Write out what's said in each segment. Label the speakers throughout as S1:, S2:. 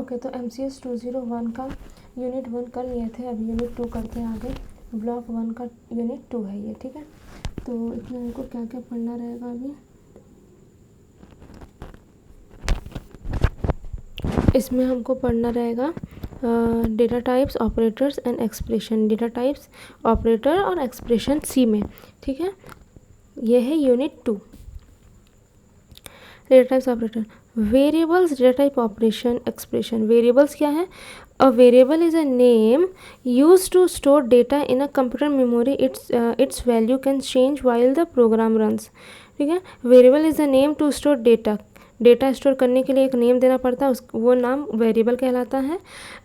S1: Okay, तो MCS 201 का unit 1 कर लिए थे, अब यूनिट 2 करते हैं आगे। ब्लॉक 1 का यूनिट 2 है ये, ठीक है। तो इसमें हमको क्या क्या पढ़ना रहेगा अभी, इसमें हमको पढ़ना रहेगा data types, operators and expression. Data types, operator और एक्सप्रेशन सी में, ठीक है। ये है unit 2। Data types, operator, variables, data type, operation, expression. Variables क्या है? A variable is a name use to store data in a computer memory. Its value can change while the program runs, ठीक है। Variable is a name to store data, data store करने के लिए एक name देना पड़ता है, वो नाम वेरिएबल कहलाता है।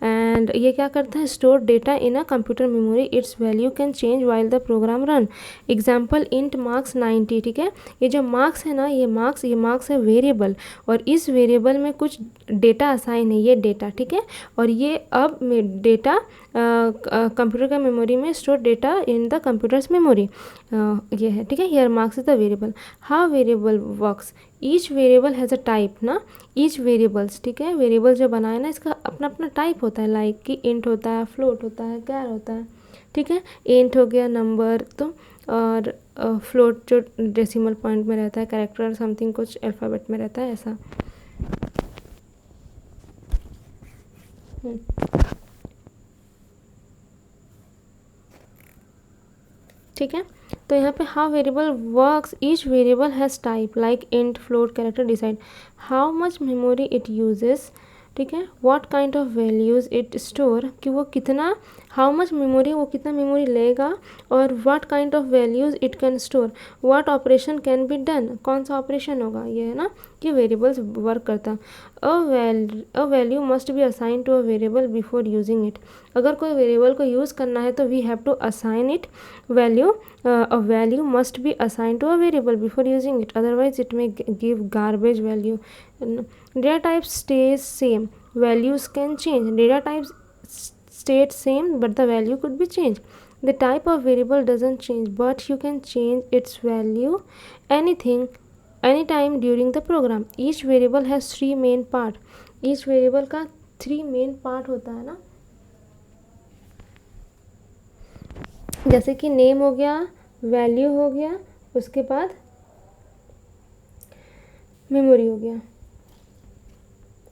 S1: एंड ये क्या करता है? Store data in a computer memory, its value can change while the program run. Example int marks 90, ठीक है। ये जो मार्क्स है ना, ये मार्क्स है वेरिएबल, और इस वेरिएबल में कुछ डेटा असाइन है, ये डेटा, ठीक है। और ये अब डेटा कंप्यूटर का मेमोरी में store data in the computers memory, ये है, ठीक है। Here marks is the variable. How variable works, each variable has a type ना, ईच वेरिएबल्स, ठीक है। वेरिएबल जो बनाए ना, इसका अपना अपना टाइप होता है, लाइक कि इंट होता है, फ्लोट होता है, कैर होता है, ठीक है। इंट हो गया नंबर, तो और फ्लोट जो डेसिमल पॉइंट में रहता है, कैरेक्टर समथिंग कुछ अल्फ़ाबेट में रहता है, ऐसा। ठीक है। तो यहाँ पे how variable works, each variable has type like int, float, character, decide how much memory it uses, ठीक है। What kind of values it store, कि वो कितना, हाउ मच मेमोरी, वो कितना मेमोरी लेगा, और what kind of values it can store, what operation can be done, कौन सा ऑपरेशन होगा, ये है ना कि वेरिएबल्स वर्क करता। A value must be assign to a variable before using it. अगर कोई वेरिएबल को यूज़ करना है तो we have to assign it value, a value must be assigned to a variable before using it, otherwise it may give garbage value. Data type stays same, values can change. Data types stayed same but the value could be changed. The type of variable doesn't change but you can change its value anytime during the program. Each variable has 3 main part. Each variable का 3 main part होता है ना, जैसे कि name हो गया, value हो गया, उसके बाद मेमोरी हो गया,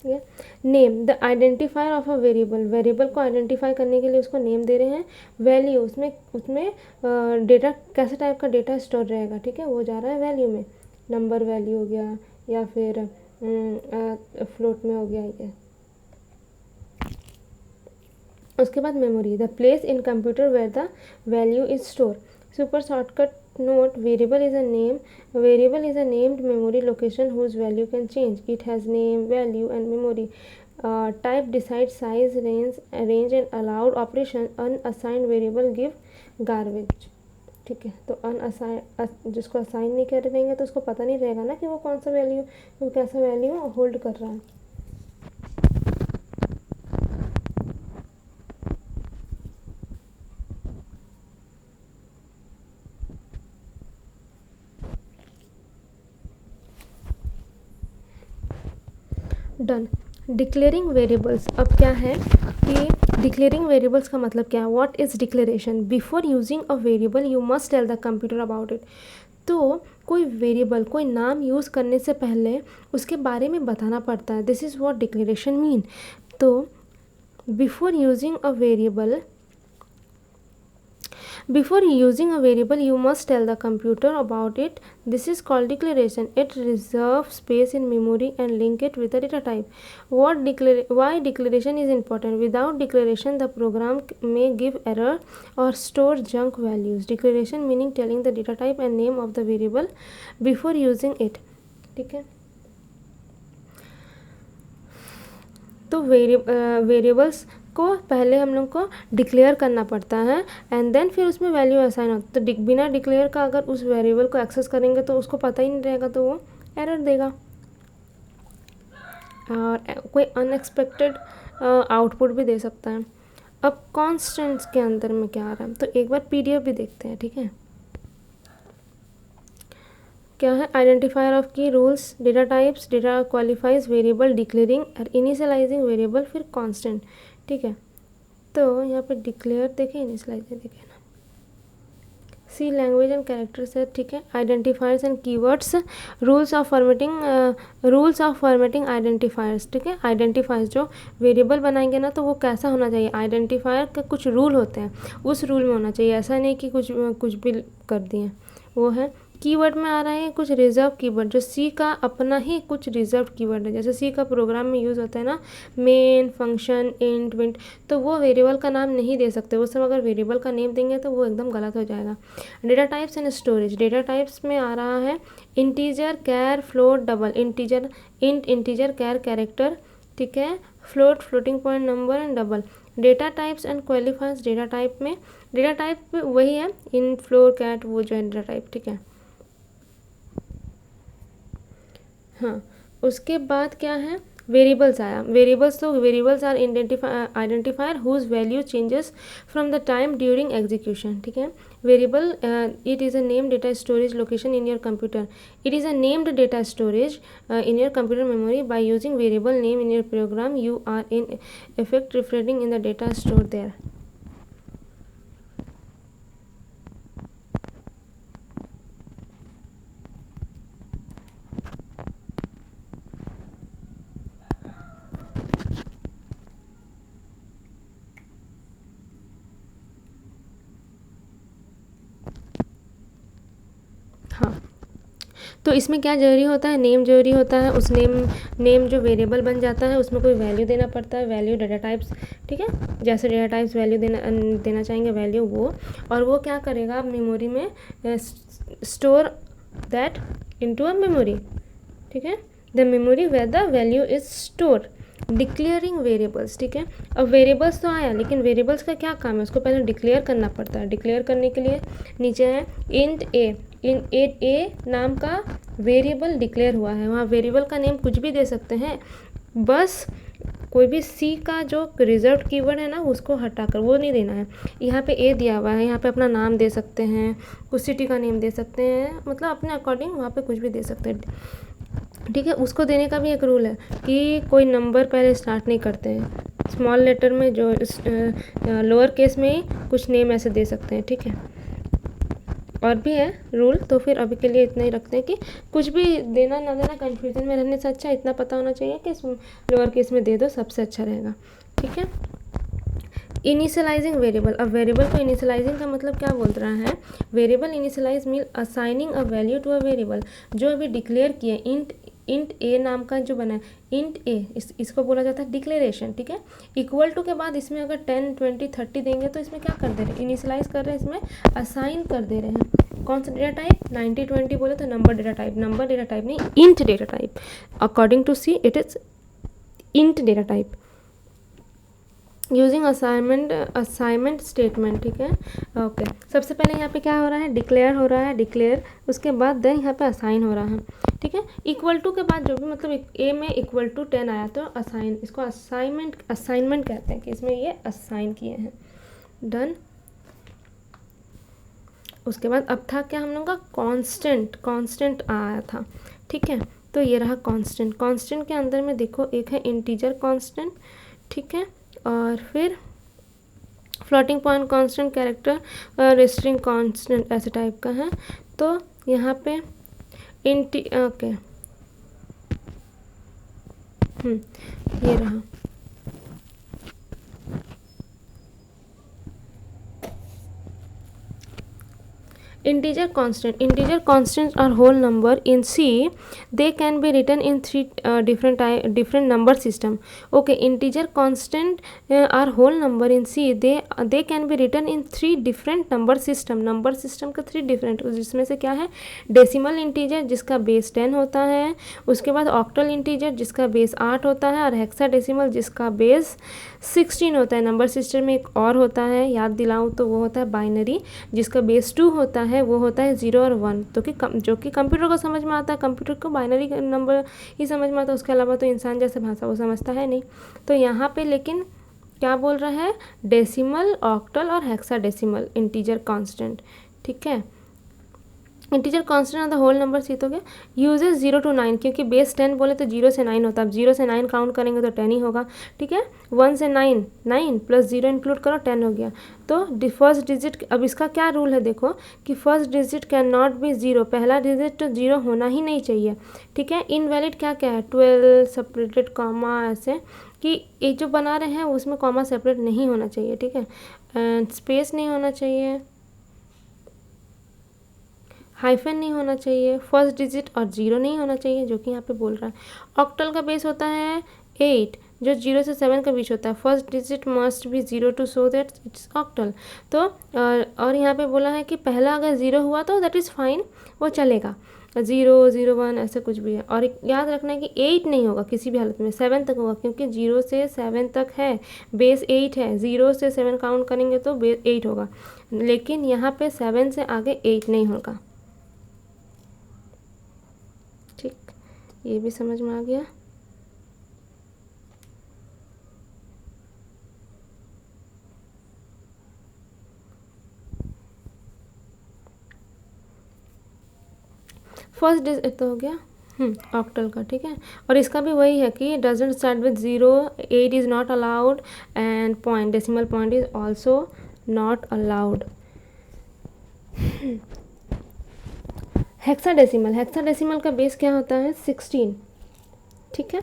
S1: ठीक है। Name, the identifier of a variable, variable को आइडेंटिफाई करने के लिए उसको नेम दे रहे हैं। वैल्यू, उसमें डेटा, कैसे टाइप का डेटा स्टोर रहेगा, ठीक है, वो जा रहा है वैल्यू में, नंबर वैल्यू हो गया या फिर फ्लोट में हो गया ये। उसके बाद memory, the place in computer where the value is store. Super shortcut note, variable is a named memory location whose value can change. It has name, value and memory. Type decides size, range and allowed operation. Unassigned variable give garbage, ठीक है। तो unassign, जिसको assign नहीं कर देंगे तो उसको पता नहीं रहेगा ना कि वो कौन सा वैल्यू, वो कैसा वैल्यू होल्ड कर रहा है। डन। डिक्लेयरिंग वेरिएबल्स, अब क्या है कि डिक्लेयरिंग वेरिएबल्स का मतलब क्या है? What is declaration? Before using a variable you must tell the computer about it. तो कोई वेरिएबल, कोई नाम यूज़ करने से पहले उसके बारे में बताना पड़ता है। This is what declaration mean. तो before using a variable, before using a variable you must tell the computer about it. This is called declaration. It reserves space in memory and link it with the data type. Why declaration is important? Without declaration the program may give error or store junk values. Declaration meaning telling the data type and name of the variable before using it, ठीक है। तो variables को पहले हम लोग को declare करना पड़ता है एंड देन फिर उसमें वैल्यू असाइन होता है। तो बिना डिक्लेयर का अगर उस वेरिएबल को एक्सेस करेंगे तो उसको पता ही नहीं रहेगा, तो वो एरर देगा और कोई अनएक्सपेक्टेड आउटपुट भी दे सकता है। अब कॉन्स्टेंट्स के अंदर में क्या आ रहा है, तो एक बार पीडीएफ भी देखते हैं, ठीक है। क्या है, आइडेंटिफायर ऑफ की, rules, data types, data qualifies variable, declaring और इनिशियलाइजिंग वेरिएबल, फिर कांस्टेंट। ठीक है, तो यहाँ पे डिक्लेयर देखें, इनिशियलाइजिंग देखें ना, सी लैंग्वेज एंड कैरेक्टर्स है। ठीक है, identifiers and keywords, rules of formatting identifiers. ठीक है, आइडेंटिफायर्स जो वेरिएबल बनाएंगे ना तो वो कैसा होना चाहिए, आइडेंटिफायर के कुछ रूल होते हैं, उस रूल में होना चाहिए, ऐसा नहीं कि कुछ भी कर दिए। वो है कीवर्ड में आ रहा है कुछ रिजर्व कीवर्ड, जो सी का अपना ही कुछ रिजर्व कीवर्ड है, जैसे सी का प्रोग्राम में यूज़ होता है ना, मेन, फंक्शन, इंट, विंट, तो वो वेरिएबल का नाम नहीं दे सकते, वो सब अगर वेरिएबल का नेम देंगे तो वो एकदम गलत हो जाएगा। Data types and storage, data types में आ रहा है integer, char, float, double, integer, int, integer, char, character, ठीक है, float, floating point number and double. Data types and qualifiers, data type में, डेटा टाइप वही है इन, फ्लोर, कैट, वो जो है डेटा टाइप। ठीक है, हाँ, उसके बाद क्या है, वेरिएबल्स आया। वेरिएबल्स, तो variables are identifier whose value changes from the time during execution. ठीक है, variable, it is a name data storage location in your computer, it is a named data storage in your computer memory by using variable name in your program, you are in effect referring in the data stored there. हाँ, तो इसमें क्या जरूरी होता है, name जरूरी होता है, उस नेम जो वेरिएबल बन जाता है उसमें कोई वैल्यू देना पड़ता है, वैल्यू डेटा टाइप्स। ठीक है, जैसे डेटा टाइप्स वैल्यू देना चाहेंगे वैल्यू वो, और वो क्या करेगा मेमोरी में, store that into a memory. ठीक है, the memory where the value is store. Declaring variables, ठीक है, अब वेरिएबल्स तो आया, लेकिन वेरिएबल्स का क्या काम है, उसको पहले डिक्लेयर करना पड़ता है। डिक्लेयर करने के लिए नीचे है इंट ए, इन ए नाम का वेरिएबल डिक्लेयर हुआ है, वहाँ वेरिएबल का नेम कुछ भी दे सकते हैं, बस कोई भी सी का जो रिजर्व कीवर्ड है ना उसको हटाकर वो नहीं देना है। यहाँ पे ए दिया हुआ है, यहाँ पे अपना नाम दे सकते हैं, कुछ सिटी का नेम दे सकते हैं, मतलब अपने अकॉर्डिंग वहाँ पे कुछ भी दे सकते हैं। ठीक है, उसको देने का भी एक रूल है कि कोई नंबर पहले स्टार्ट नहीं करते हैं, स्मॉल लेटर में जो लोअर केस में ही कुछ नेम ऐसे दे सकते हैं। ठीक है, और भी है रूल, तो फिर अभी के लिए इतना ही रखते हैं कि कुछ भी देना ना देना कन्फ्यूजन में रहने से अच्छा इतना पता होना चाहिए कि लोअर केस में दे दो, सबसे अच्छा रहेगा। ठीक है, इनिशियलाइजिंग वेरिएबल, अब वेरिएबल को इनिशियलाइजिंग का मतलब क्या बोल रहा है, variable initialise mean assigning a value to a variable, जो अभी डिक्लेयर किए इंट ए नाम का जो बना है इंट ए, इसको बोला जाता है डिक्लेरेशन। ठीक है, इक्वल टू के बाद इसमें अगर 10, 20, 30 देंगे तो इसमें क्या कर दे रहे हैं, इनिशियलाइज कर रहे हैं, इसमें असाइन कर दे रहे हैं। कौन सा डेटा टाइप, 90, 20 बोले तो नंबर डेटा टाइप नहीं, int data type. According to C it is int data type using assignment statement. ठीक है, ओके, सबसे पहले यहाँ पे क्या हो रहा है, डिक्लेयर हो रहा है, डिक्लेयर, उसके बाद देन यहाँ पे असाइन हो रहा है। ठीक है, इक्वल टू के बाद जो भी मतलब ए में इक्वल टू 10 आया तो असाइन, इसको असाइनमेंट कहते हैं कि इसमें ये असाइन किए हैं। डन, उसके बाद अब था क्या हम लोग का, कांस्टेंट आया था। ठीक है, तो ये रहा कांस्टेंट के अंदर में देखो एक है इंटीजर कांस्टेंट, ठीक है, और फिर floating point constant, character string constant, ऐसे टाइप का है। तो यहाँ पे ओके, ये रहा। Integer constants are whole number in C. They can be written in three different number system. Okay, integer constant are whole number in C. They can be written in three different number system. Number system का 3 different, जिसमें से क्या है, decimal integer जिसका base 10 होता है, उसके बाद ऑक्टल इंटीजर जिसका बेस 8 होता है, और हेक्साडेसिमल जिसका बेस 16 होता है। नंबर सिस्टम में एक और होता है, याद दिलाऊं तो वो होता है बाइनरी, जिसका बेस 2 होता है, वो होता है 0 और 1, तो जो कि कंप्यूटर को समझ में आता है, कंप्यूटर को बाइनरी नंबर ही समझ में आता है, उसके अलावा तो इंसान जैसे भाषा वो समझता है नहीं। तो यहाँ पे लेकिन क्या बोल रहा है, डेसिमल, ऑक्टल और हेक्साडेसिमल इंटीजर कांस्टेंट। ठीक है, integer constant of the whole number सीख हो गया। यूजेस 0 to 9, क्योंकि बेस 10 बोले तो 0 से 9 होता है। अब 0 से 9 काउंट करेंगे तो 10 ही होगा, ठीक है। 1 से 9, 9 प्लस 0 इंक्लूड करो 10 हो गया। तो फर्स्ट डिजिट, अब इसका क्या रूल है देखो कि first digit can not be 0, पहला डिजिट तो 0 होना ही नहीं चाहिए, ठीक है। इनवैलिड क्या क्या है, 12 सेपरेटेड कॉमा, ऐसे कि ये जो बना रहे हैं उसमें कॉमा सेपरेट नहीं होना चाहिए, ठीक है। एंड स्पेस नहीं होना चाहिए, हाइफन नहीं होना चाहिए, फर्स्ट डिजिट और 0 नहीं होना चाहिए जो कि यहाँ पे बोल रहा है। ऑक्टल का बेस होता है 8, जो 0 से 7 के बीच होता है। First digit must be 0 to show that it's octal. तो और यहाँ पे बोला है कि पहला अगर 0 हुआ तो दैट इज़ फाइन, वो चलेगा। 0, 0, 1 ऐसे कुछ भी है। और याद रखना है कि 8 नहीं होगा किसी भी हालत में, 7 तक होगा, क्योंकि 0 से 7 तक है, बेस 8 है। 0 से 7 काउंट करेंगे तो बेस 8 होगा, लेकिन यहाँ पे 7 से आगे 8 नहीं होगा, ठीक। ये भी समझ में आ गया। फर्स्ट डिजिट तो हो गया ऑक्टल का, ठीक है। और इसका भी वही है कि doesn't start with 0, 8 is not allowed, and point, decimal point is also not allowed. Hexadecimal, hexadecimal का बेस क्या होता है 16, ठीक है।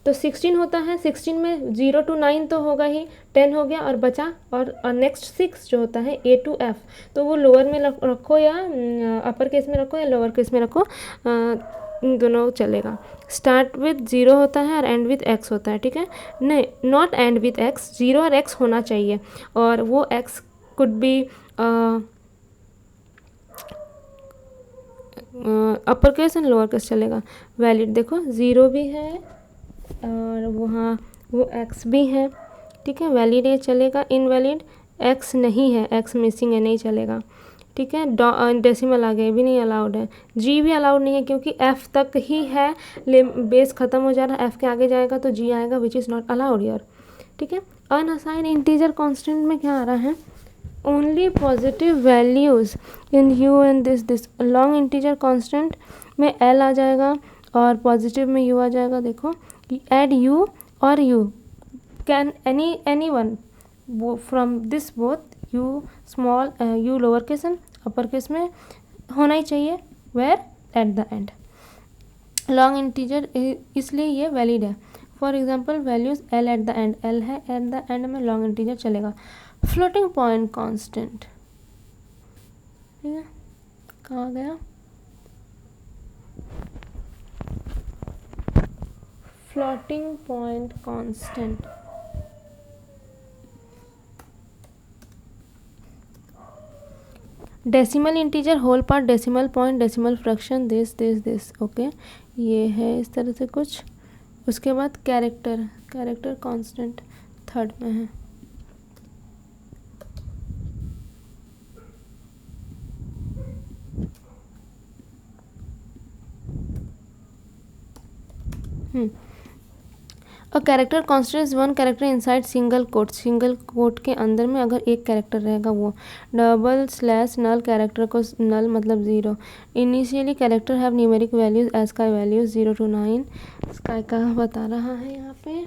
S1: तो 16 होता है, 16 में 0 to 9 तो होगा ही, 10 हो गया और बचा, और नेक्स्ट 6 जो होता है A to F, तो वो लोअर में रखो या अपर केस में रखो या लोअर केस में रखो, दोनों चलेगा। स्टार्ट विद 0 होता है और एंड विद x होता है, ठीक है। नहीं, नॉट एंड विद x, 0 और x होना चाहिए, और वो x could be upper case and lower case चलेगा। वैलिड देखो 0 भी है और वहाँ वो x भी है, ठीक है। वैलिड ये चलेगा, इनवैलिड x नहीं है, x मिसिंग है, नहीं चलेगा, ठीक है। डेसिमल आगे भी नहीं अलाउड है, g भी अलाउड नहीं है क्योंकि f तक ही है, बेस ख़त्म हो जा रहा है, f के आगे जाएगा तो g आएगा, विच इज़ नॉट अलाउड यार, ठीक है। अनअसाइंड इंटीजर कांस्टेंट में क्या आ रहा है, only positive values in u and this long integer constant में l आ जाएगा और पॉजिटिव में u आ जाएगा। देखो add u or u, can anyone from this both, u small u lower case and upper case में होना ही चाहिए, where at the end। Long integer इसलिए ये वैलिड है। For example values l at the end, l है at the end में long integer चलेगा। Floating point constant, ठीक है, कहाँ गया, floating point constant, decimal integer, whole part, decimal point, decimal fraction, this okay, ये है इस तरह से कुछ। उसके बाद कैरेक्टर, कैरेक्टर कांस्टेंट थर्ड में है। A character constant is one character inside single quote, single quote के अंदर में अगर एक कैरेक्टर रहेगा वो। डबल स्लैश नल, कैरेक्टर को नल मतलब 0। Initially character have numeric values as का वैल्यूज 0 to 9, स्काई का बता रहा है यहाँ पे।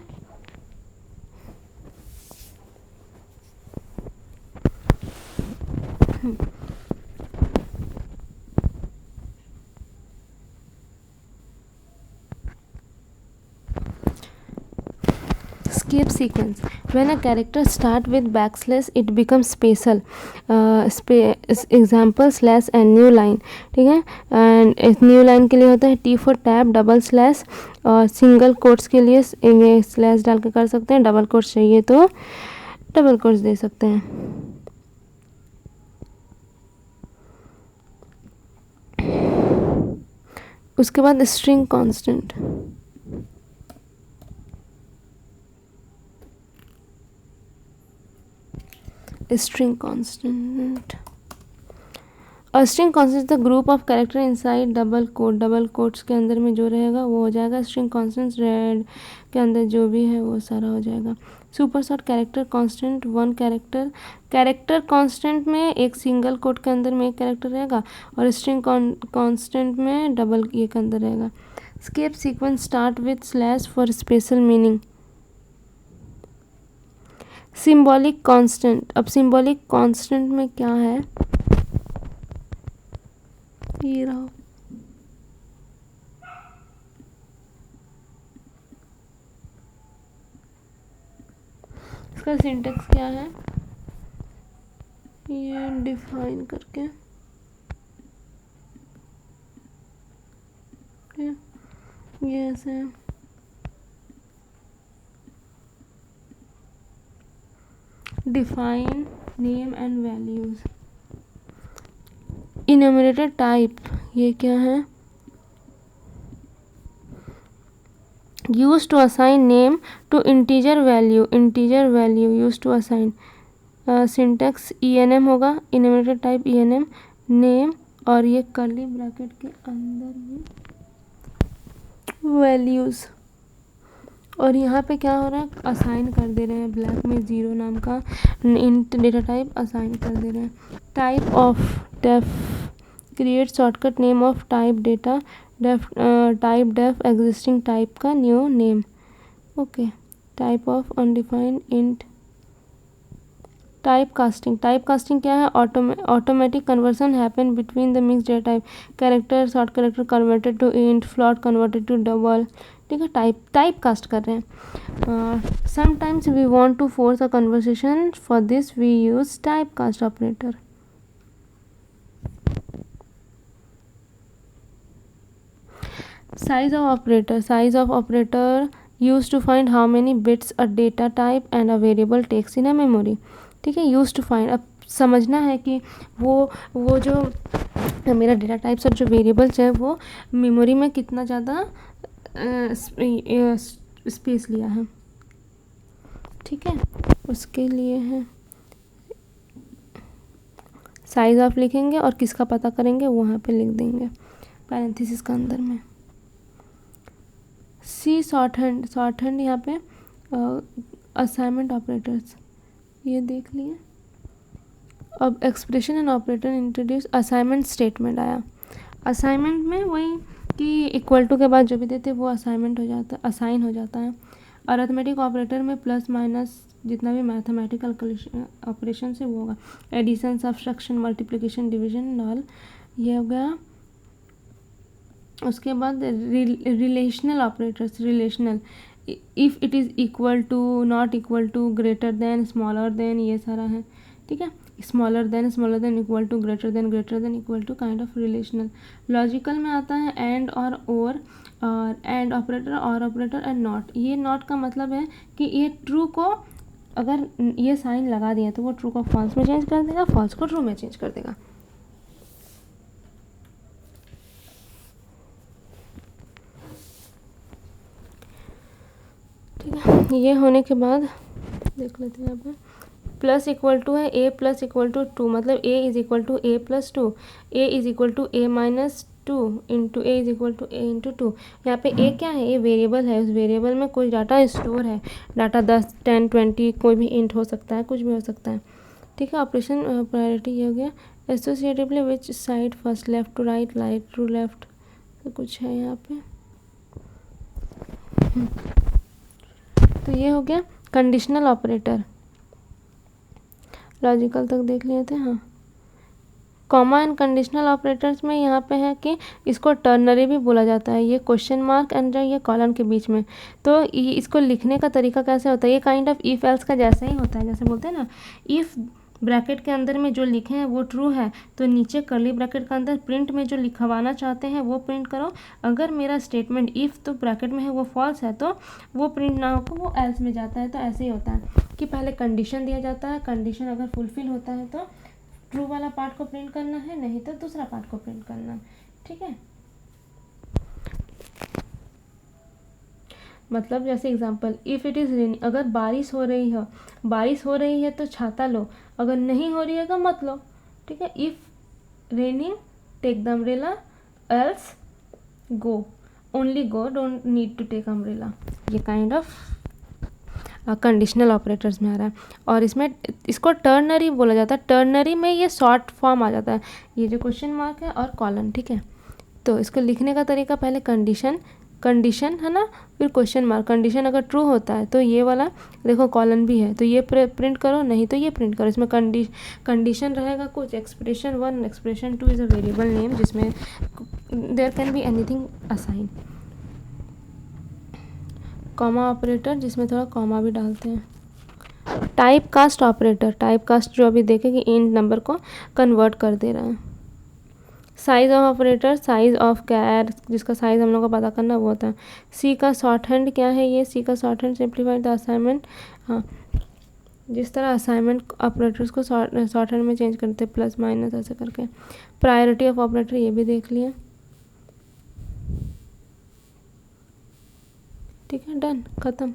S1: Skip sequence, when a character start with backslash it becomes special, example slash and new line, ठीक है। एंड न्यू लाइन के लिए होता है T for tab, double slash, और सिंगल कोट्स के लिए ये स्लैश डाल के कर सकते हैं, डबल कोट्स चाहिए तो डबल कोट्स दे सकते हैं। उसके बाद string constant, string constant, string constant the group of character inside double quote, double quotes के अंदर में जो रहेगा वो हो जाएगा स्ट्रिंग कॉन्स्टेंट, रेड के अंदर जो भी है वो सारा हो जाएगा। Super short character constant, one character, character constant में एक सिंगल कोट के अंदर में एक कैरेक्टर रहेगा और स्ट्रिंग कांस्टेंट में डबल ये के अंदर रहेगा। Escape sequence start with slash for special meaning. Symbolic constant, अब सिंबॉलिक कांस्टेंट में क्या है, ये रहा, इसका सिंटेक्स क्या है, ये डिफाइन करके ये ऐसे है, define name and values. Enumerated type, ये क्या है, use to assign name to integer value, integer value use to assign. Syntax ENM होगा, इनम्यूरेटेड टाइप ENM, नेम और ये कर्ली ब्रैकेट के अंदर में वैल्यूज। और यहाँ पे क्या हो रहा है, असाइन कर दे रहे हैं, ब्लैक में 0 नाम का इंट डेटा टाइप असाइन कर दे रहे हैं। Type of def, create shortcut name of type data, def type def existing type का new name. Okay, type of undefined int. Type casting, type casting क्या है, automatic conversion happen between the mix data type, character short character converted to int, float converted to double. ठीक है, type cast कर रहे हैं। Sometimes we want to force a conversation, for this we use type cast operator. Size of operator, size of operator use to find how many bits a data type and a variable takes in a memory. ठीक है, use to find, अब समझना है कि वो जो मेरा data types और जो वेरिएबल्स है वो मेमोरी में कितना ज़्यादा स्पेस लिया है। ठीक है, उसके लिए है साइज ऑफ लिखेंगे और किसका पता करेंगे वो वहाँ पे लिख देंगे पैरेंथेसिस का अंदर में। सी शॉर्ट हैंड, शॉर्ट हैंड यहाँ पे असाइनमेंट ऑपरेटर्स ये देख लिए। अब expression and operator introduce, assignment statement आया। असाइनमेंट में वही कि इक्वल टू के बाद जो भी देते वो असाइनमेंट हो जाता है, असाइन हो जाता है। अरिथमेटिक ऑपरेटर में प्लस माइनस जितना भी मैथमेटिकल ऑपरेशन है वो होगा, addition subtraction multiplication division all ये हो गया। उसके बाद relational operators, relational, if it is equal to, not equal to, greater than, smaller than, ये सारा है। ठीक है, smaller than, equal to, greater than, equal to, kind of relational. Logical में आता है and or and operator, or operator and not. ये not का मतलब है कि ये ट्रू को अगर ये साइन लगा दिया तो वो ट्रू को फॉल्स में चेंज कर देगा, फॉल्स को ट्रू में चेंज कर देगा। ठीक है, ये होने के बाद देख लेते हैं यहाँ पे प्लस इक्वल टू है ए प्लस इक्वल टू 2, मतलब a is equal to a plus 2, a is equal to a minus 2 into a is equal to a into 2। यहाँ पे ए क्या है, ये वेरिएबल है, उस वेरिएबल में कोई डाटा स्टोर है, डाटा 10, 10, 20 कोई भी इंट हो सकता है, कुछ भी हो सकता है। ठीक है, ऑपरेशन प्रायोरिटी ये हो गया। Associatively which side first, left to right, right to left, तो कुछ है यहाँ पे। तो ये हो गया कंडीशनल ऑपरेटर। लॉजिकल तक देख लिए थे। हाँ, कॉमा एंड कंडीशनल ऑपरेटर्स में यहाँ पे है कि इसको टर्नरी भी बोला जाता है, ये क्वेश्चन मार्क एंड ये कॉलन के बीच में। तो इसको लिखने का तरीका कैसे होता है, ये काइंड ऑफ इफ एल्स का जैसा ही होता है। जैसे बोलते हैं ना, इफ़ ब्रैकेट के अंदर में जो लिखे हैं वो ट्रू है तो नीचे कर्ली ब्रैकेट के अंदर प्रिंट में जो लिखवाना चाहते हैं वो प्रिंट करो। अगर मेरा स्टेटमेंट इफ़ तो ब्रैकेट में है वो फॉल्स है तो वो प्रिंट ना होकर वो एल्स में जाता है। तो ऐसे ही होता है कि पहले कंडीशन दिया जाता है, कंडीशन अगर फुलफिल होता है तो ट्रू वाला पार्ट को प्रिंट करना है, नहीं तो दूसरा पार्ट को प्रिंट करना है। ठीक है, मतलब जैसे एग्जांपल, इफ़ इट इज़ रेनी, अगर बारिश हो रही है तो छाता लो, अगर नहीं हो रही है तो मत लो। ठीक है, if raining, take the umbrella, else go, only go, don't need to take umbrella. ये काइंड ऑफ कंडीशनल ऑपरेटर्स में आ रहा है। और इसमें इसको टर्नरी बोला जाता है। टर्नरी में ये शॉर्ट फॉर्म आ जाता है, ये जो क्वेश्चन मार्क है और कॉलन, ठीक है। तो इसको लिखने का तरीका, पहले कंडीशन है ना, फिर क्वेश्चन मार्क। कंडीशन अगर ट्रू होता है तो ये वाला देखो कॉलन भी है, तो ये प्रिंट करो, नहीं तो ये प्रिंट करो। इसमें कंडीशन रहेगा कुछ, expression 1 expression 2 is a variable name जिसमें there can be anything assign. Comma operator जिसमें थोड़ा कॉमा भी डालते हैं। Type cast operator, type cast जो अभी देखे कि इन नंबर को कन्वर्ट कर दे रहा है। Size of operator, size of care, जिसका साइज हम लोग को पता करना वो होता है। सी का शॉर्ट हैंड क्या है, ये सी का short hand simplified the assignment. हाँ, जिस तरह असाइनमेंट ऑपरेटर्स को शॉर्ट हैंड में चेंज करते हैं, प्लस माइनस ऐसे करके। प्रायोरिटी ऑफ ऑपरेटर ये भी देख लिया, ठीक है, डन, ख़त्म।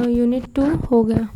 S1: यूनिट 2 हो गया।